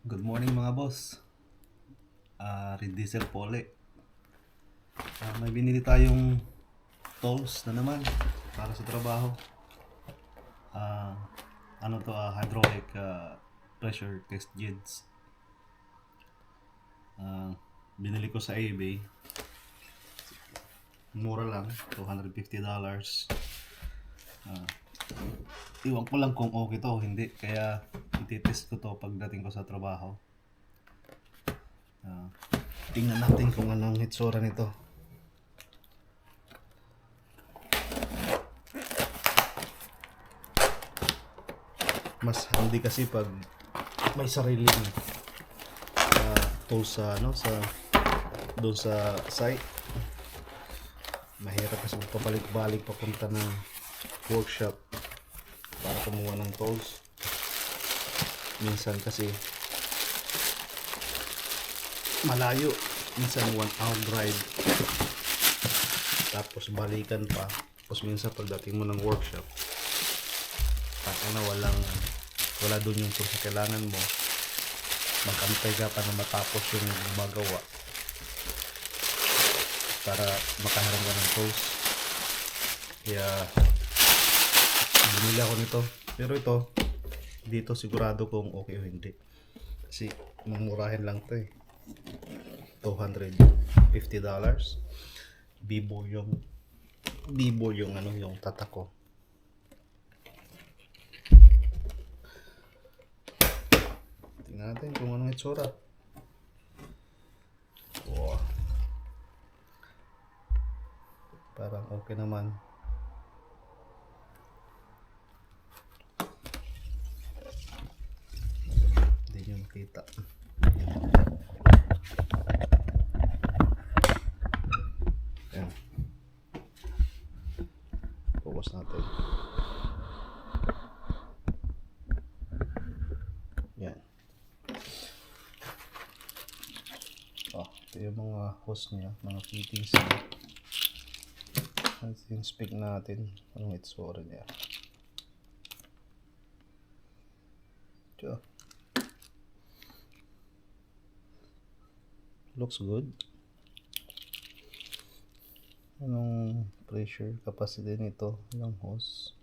Good morning mga boss. Red Diesel po ulit. May binili tayong tools na naman para sa trabaho. Ah, hydraulic pressure test jigs. Binili ko sa eBay. Mura lang, $250. Iwan ko lang kung okay to o hindi. Kaya ititest ko to pagdating ko sa trabaho. Tingnan natin kung anong hitsura nito. Mas handy kasi pag may sariling tools sa doon sa site. Mahirap kasi magpabalik-balik papunta ng workshop para kumuha ng tools. Minsan kasi malayo, minsan 1 hour drive, tapos balikan pa, tapos minsan pagdating mo ng workshop wala doon yung tools na kailangan mo, magkantay ka pa na matapos yung magawa para makaharap ka ng tools. Kaya bumili ako nito, pero ito dito sigurado kung okay o hindi kasi mamurahin lang to $250. Bibo yung yung tatak ko. Tingnan natin kung anong itsura. Wow, parang okay naman. Hindi nyo makita. Ayan. Focus natin. Yan. Ito yung mga hose niya, mga fittings niya. Inspect natin anong itsura niya. Ito. Looks good. Anong pressure capacity nito ng hose?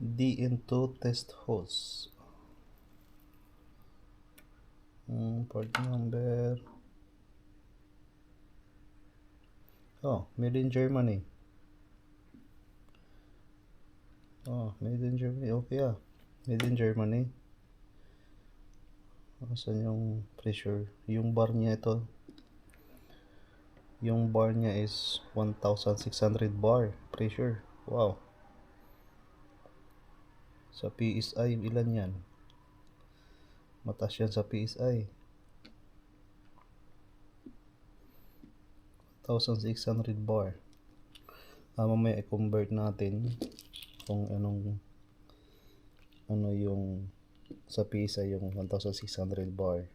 DN2 test hose. Part number. Made in Germany. Made in Germany. Okay Made in Germany. Saan yung pressure? Yung bar niya ito. Yung bar niya is 1,600 bar pressure. Wow. Sa PSI, ilan yan? Mataas yan sa PSI. 1,600 bar. Mamaya i-convert natin kung ano yung sa PSI yung 1,600 bar.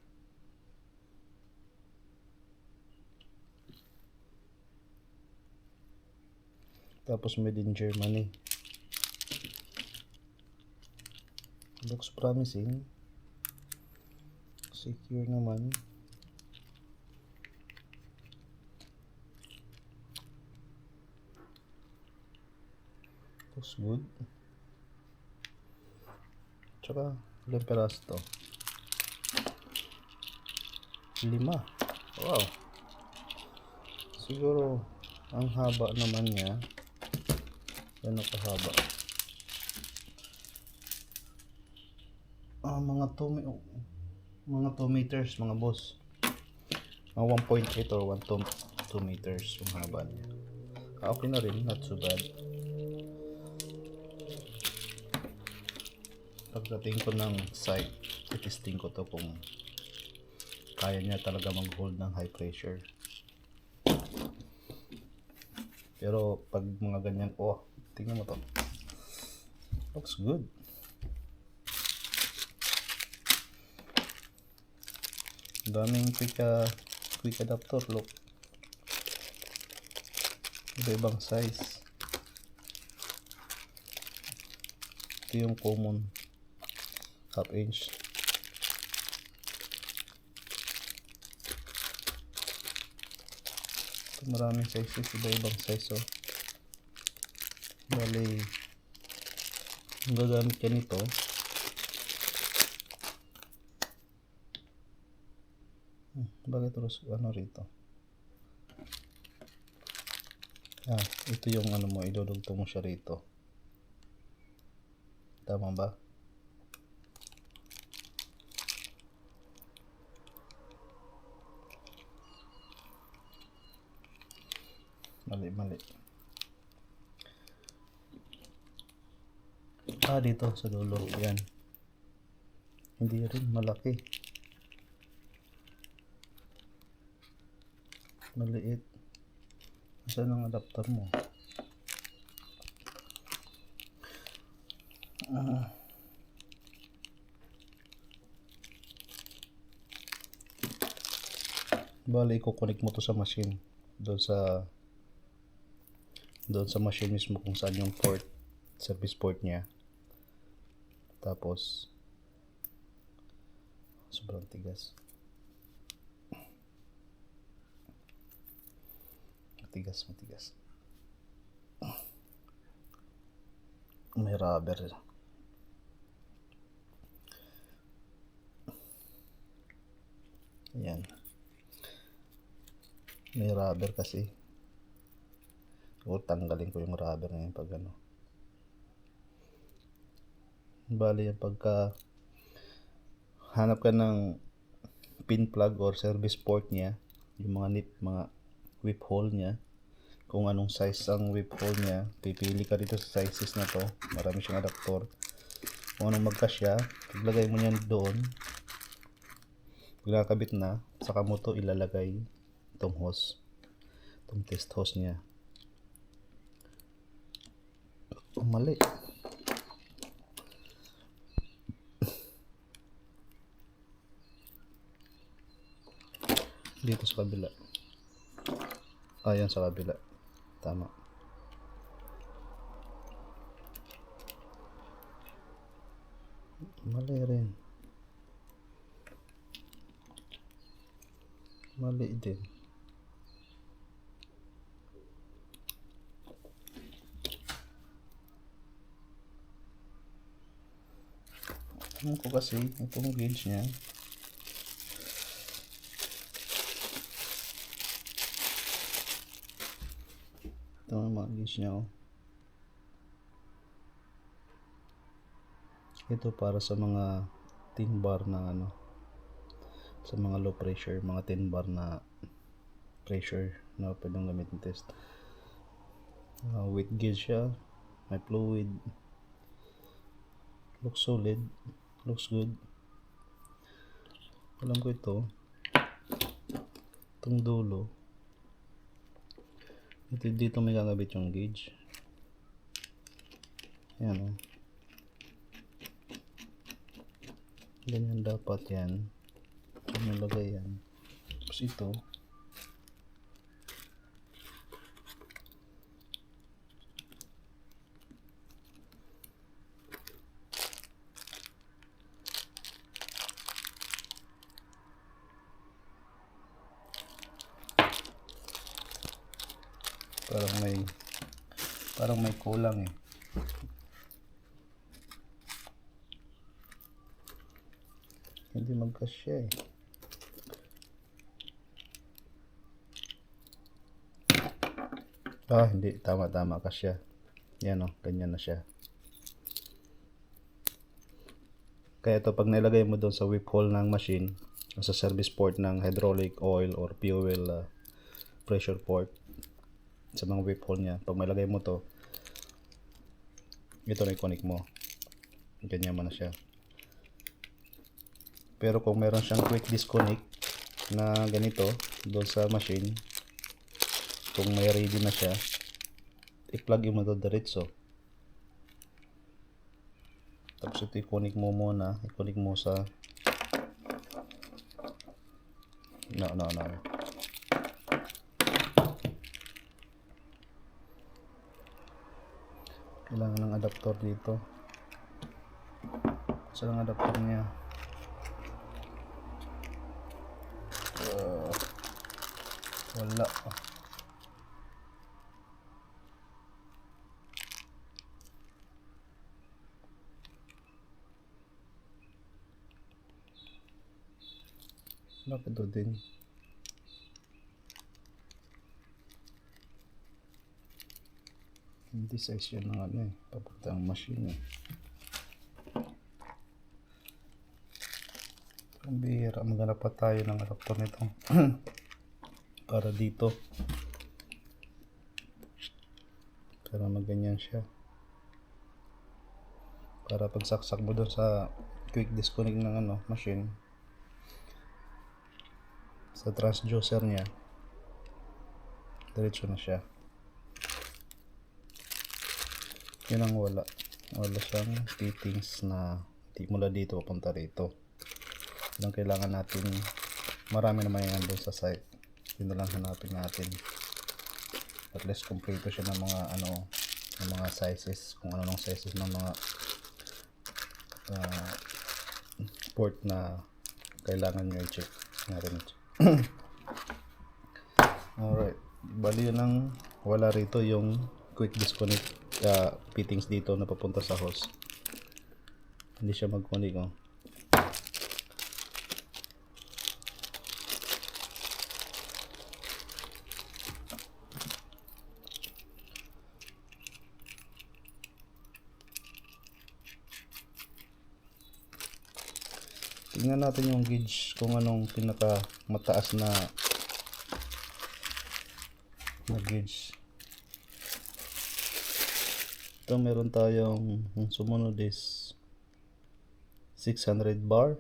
Tapos made in Germany. Looks promising. Secure naman. Looks good. Tsaka ilang peraso to? 5. Wow. Siguro ang haba naman niya. Yan ang kahaba. Mga 2 meters mga boss. Mga 1.8 or 1 to 2 meters yung haba niya. Okay na rin, not so bad. Pagdating ko ng site, itesting ko to kung kaya niya talaga mag-hold ng high pressure. Pero pag mga ganyan, tingnan mo to. Looks good. Daming quick adapter, look. Iba-ibang size. Ito yung common half inch. Ito maraming sizes, iba-ibang size. Oh. Bali, ang gagamit ka nito, bakit ano rito? Ito yung ano mo, idudugtong mo siya rito. Tama ba? Mali. Dito sa dulo. Yan. Hindi rin malaki. Maliit. Saan ang adapter mo? Bali, i-connect mo to sa machine. Doon sa machine mismo kung saan yung port, service port niya. Tapos sobrang tigas. Matigas. May rubber. Yan. May rubber kasi. O tanggalin ko yung rubber ngayon pag ano. Bali, pagka hanap ka ng pin plug or service port niya, yung mga whip hole niya, kung anong size ang whip hole niya, pipili ka dito sa sizes na to. Marami siyang adapter. Kung anong magkasya, paglagay mo niyan doon, pag nakakabit na, saka mo to ilalagay itong hose, itong test hose niya. Mali. Dito sa kabila. Yan sa kabila. Tama. Mali rin. Mali din. Ano ko kasi itong gauge niya. Ito ang mga gauge niya. Ito para sa mga 10 bar na ano, sa mga low pressure, mga 10 bar na pressure na pwedeng gamitin test. Weight gauge siya, may fluid, looks solid, looks good. Alam ko itong dulo, dito may gagabit yung gauge. Yan. Ganyan dapat yan. Nalagay yan. Tapos ito, parang may kulang eh. Hindi magkasya eh. Hindi. Tama kasya. Yan ganyan na siya. Kaya ito, pag nilagay mo doon sa whip hole ng machine, o sa service port ng hydraulic oil or fuel pressure port, sa mga whip hole niya, pag nilagay mo to, ito na i-connect mo. Ganyan mo na siya. Pero kung meron siyang quick disconnect na ganito doon sa machine, kung may ready na siya, i-plug mo to diretso. Tapos ito i-connect mo muna, i-connect mo sa no. Kailangan ng adapter dito. Saan ang adapter niya? Wala. Bakit ito din? Hindi size yun ng ano eh. Papunta ang machine eh. Ang bihira. Maghanap pa tayo ng adapter nito. Para dito. Para maganyan siya. Para pagsaksak mo doon sa quick disconnect ng ano, machine. Sa transducer niya. Diretso na siya. Yun ang wala. Wala siyang fittings na di mula dito papunta rito. Yun ang kailangan natin. Marami naman yan doon sa site. Yun na lang hanapin natin. At least complete siya ng mga ano, ng mga sizes, kung ano ng sizes ng mga port na kailangan nyo i-check natin. Alright, bali yun ang wala rito yung quick disconnect fittings dito na papunta sa hose. Hindi siya mag-connect oh. Tingnan natin yung gauge kung anong pinaka mataas na gauge. Ito meron tayong sumunod is 600 bar.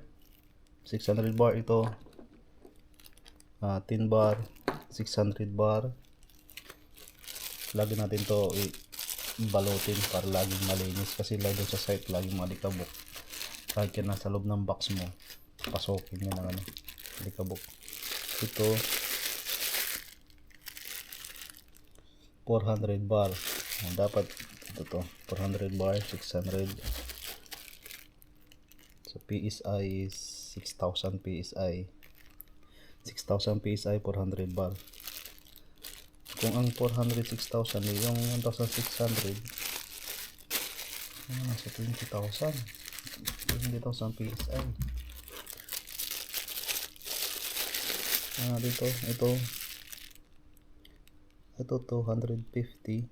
600 bar ito. 10 bar, 600 bar. Lagi natin to i-balutin para laging malinis kasi lagi sa site laging malikabok. Kahit yan nasa loob ng box mo, pasokin nyo ng ano, malikabok. Ito 400 bar. Dapat ito to 400 bar, 600. So PSI is 6,000 PSI. 6,000 PSI 400 bar. Kung ang 400 6,000 yung 1,600 nasa 20,000 PSI. Dito ito 250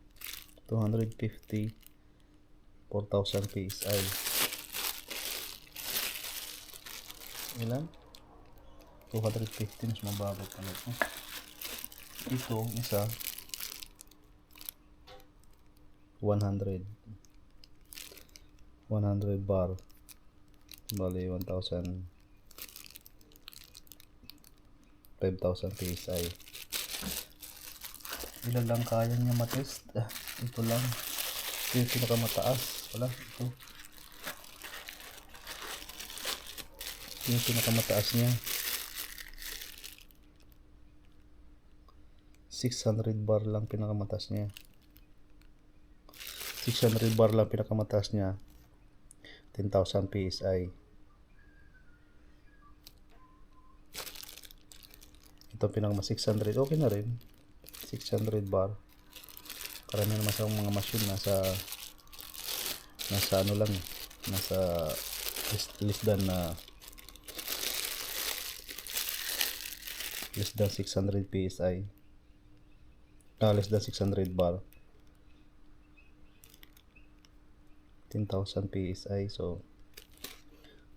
4,000 PSI. Ilan? 250 mas mababa pa nito. Ito isa 100 bar, bali 5,000 PSI. Ilan lang kaya niya matest? Ito lang. Ito yung pinakamataas. Wala, ito. Ito yung pinakamataas niya. 600 bar lang pinakamataas niya. 600 bar lang pinakamataas niya. 10,000 PSI. Ito pinakama 600. Okay na rin. 600 bar. Karamihan naman sa mga machine nasa ano lang, nasa less than 600 PSI. Less than 600 bar. 10,000 PSI. So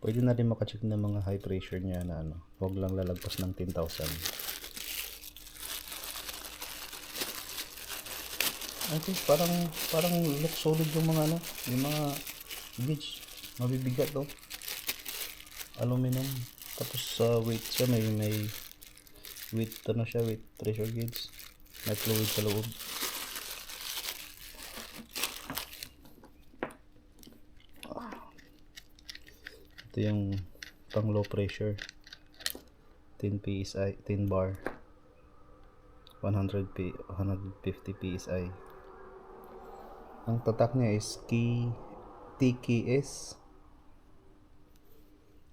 pwede na rin makacheck ng mga high pressure niya na ano, huwag lang lalagpas ng 10,000. Okay, parang look solid yung mga ano, yung mga gauge. Mabibigat to. Aluminum. Tapos sa weight siya may weight ano siya, weight pressure gauge. May fluid sa loob. Ito yung pang low pressure. 10 PSI, 10 bar. 150 PSI. Ang tatak niya is TKS.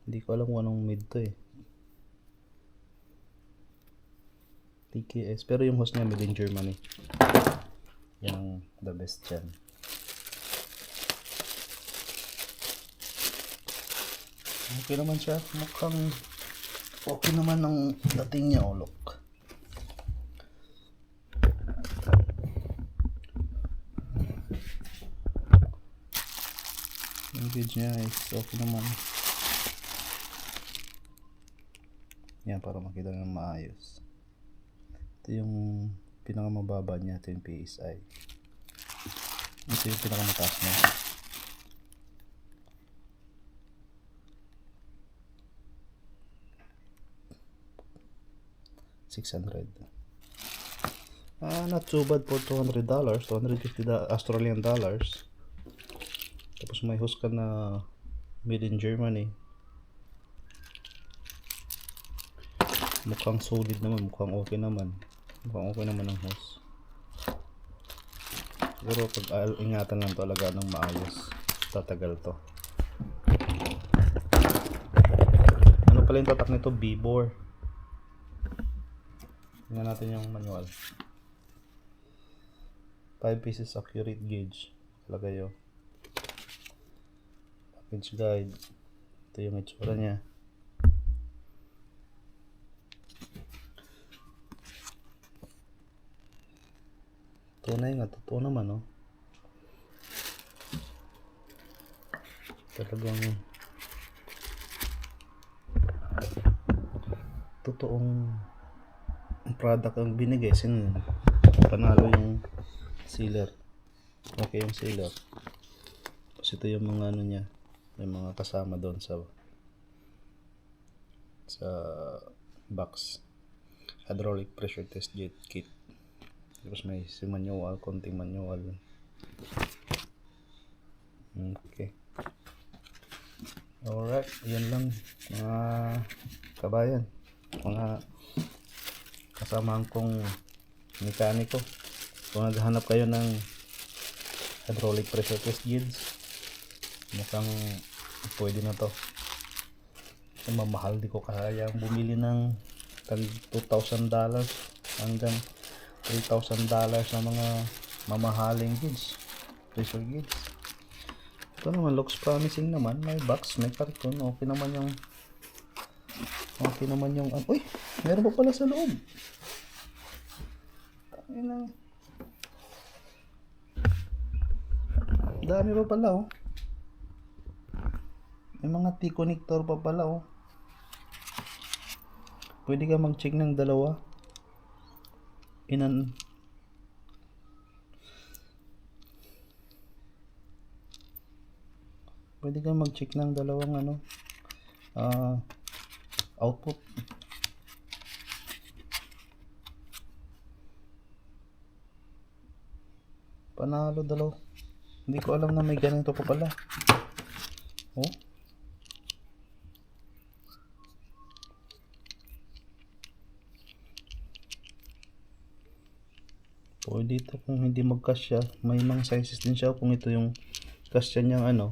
Hindi ko alam kung anong mid to eh. TKS. Pero yung host niya made in Germany. Yan ang the best dyan. Okay naman siya. Mukhang okay naman ang dating niya. Oh, look. Yung gauge niya is okay naman. Yan, para makita ng maayos. Ito yung pinakamababa niya. Ito yung PSI. Ito yung pinakamataas niya. $600. Not too bad for $200. $250 Australian dollars. Tapos may host ka na made in Germany. Mukhang solid naman. Mukhang okay naman. Mukhang okay naman ang host. Siguro pag ingatan lang talaga ng maayos, tatagal to. Ano pala yung tatak nito? B-bore. Tingnan natin yung manual. 5 pieces accurate gauge. Talaga yun. Package guide. Ito yung itsura niya. Tunay nga. Totoo naman, oh. Talagang totoong product ang binigay. Panalo yung sealer. Okay yung sealer. Tapos ito yung mga ano niya, yung mga kasama doon sa box. Hydraulic pressure test jet kit. Tapos may si manual, konting manual. Okay. Alright, yan lang mga kabayan, mga kasamahan kong mekaniko. Kung naghahanap kayo ng hydraulic pressure test jigs, mukhang pwede na to. Mamahal, di ko kaya bumili ng $2,000 hanggang $3,000 na mga mamahaling jigs, pressure jigs. Ito naman looks promising naman, may box, may karton, okay naman yung uy, meron pa pala sa loob. Dami pa pala, oh. May mga T-connector pa pala, oh. Pwede ka mag-check ng dalawa. Pwede ka mag-check ng dalawang output. Panalo dalaw. Hindi ko alam na may ganito pa pala. Oh. Pwede ito kung hindi magkasya. May mga sizes din siya kung ito yung kasya niyang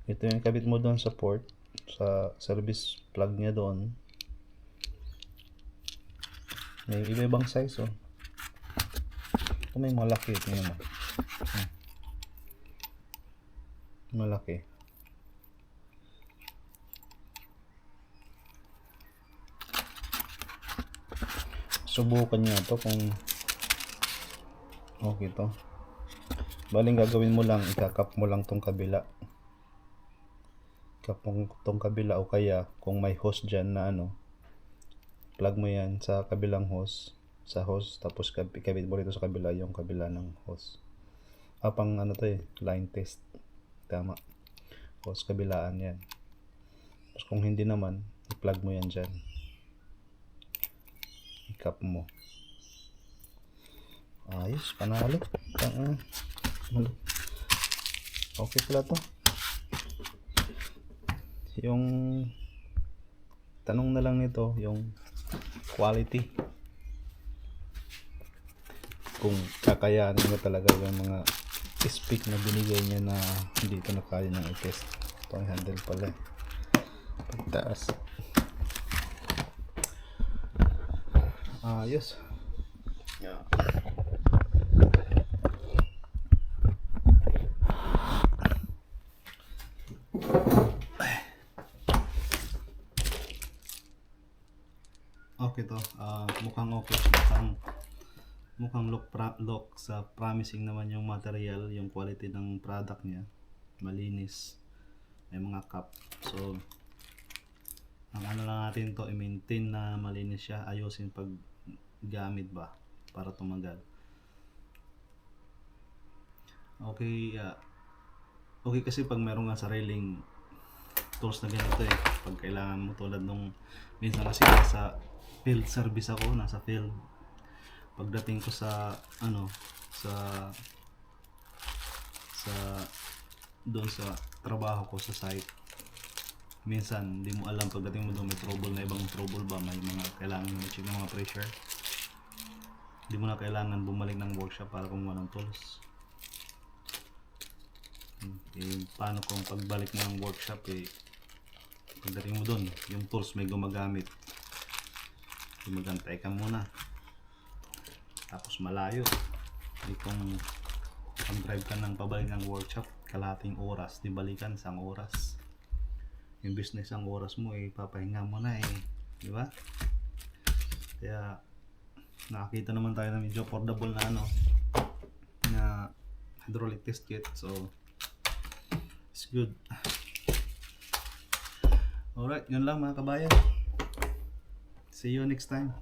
ito yung kabit mo doon sa port, sa service plug niya doon. May iba-ibang size, oh. Ito may malaki, tingnan mo. Malaki. Subukan niya to kung okay to. Baling gagawin mo lang, ikakap mo lang tong kabila. Tong kabila, o kaya kung may hose dyan na plug mo yan sa kabilang hose, tapos kabit mo rito sa kabila yung kabila ng hose. Pang to line test. Tama. Hose kabilaan yan. Tapos kung hindi naman, i-plug mo yan dyan. I-cap mo. Ayos, panalo. Okay pala to. Yung tanong na lang nito, yung quality. kung kakayanin niya talaga yung mga speak na binigay niya na hindi ito na kaya ng i-test. Ito ang handle pala eh. Pagtaas. Ayos. Yeah. Okay to. Mukhang okay. Mukhang look sa promising naman yung material, yung quality ng product niya. Malinis. May mga cup. So, ang ano lang natin to, i-maintain na malinis siya. Ayusin pag gamit ba para tumagal. Okay, okay kasi pag meron nga sariling tools na ganito eh. Pag kailangan mo tulad nung minsan kasi sa field service ako, nasa field. Pagdating ko sa ano sa doon sa trabaho ko sa site, minsan hindi mo alam pagdating mo doon may trouble na ibang trouble ba, may mga kailangan mo i-check ng mga pressure, hindi mo na kailangan bumalik ng workshop para kumuha ng tools. Paano kung pagbalik mo ng workshop pagdating mo doon yung tools may gumagamit, magantay ka muna tapos malayo. Di kung pag-drive ka ng pabalik ng workshop kalahating oras, di balikan isang oras. Yung business ang oras mo papahinga mo na di ba? Kaya nakakita naman tayo na medyo affordable na na hydraulic test kit, so it's good. Alright, yun lang mga kabayan. See you next time.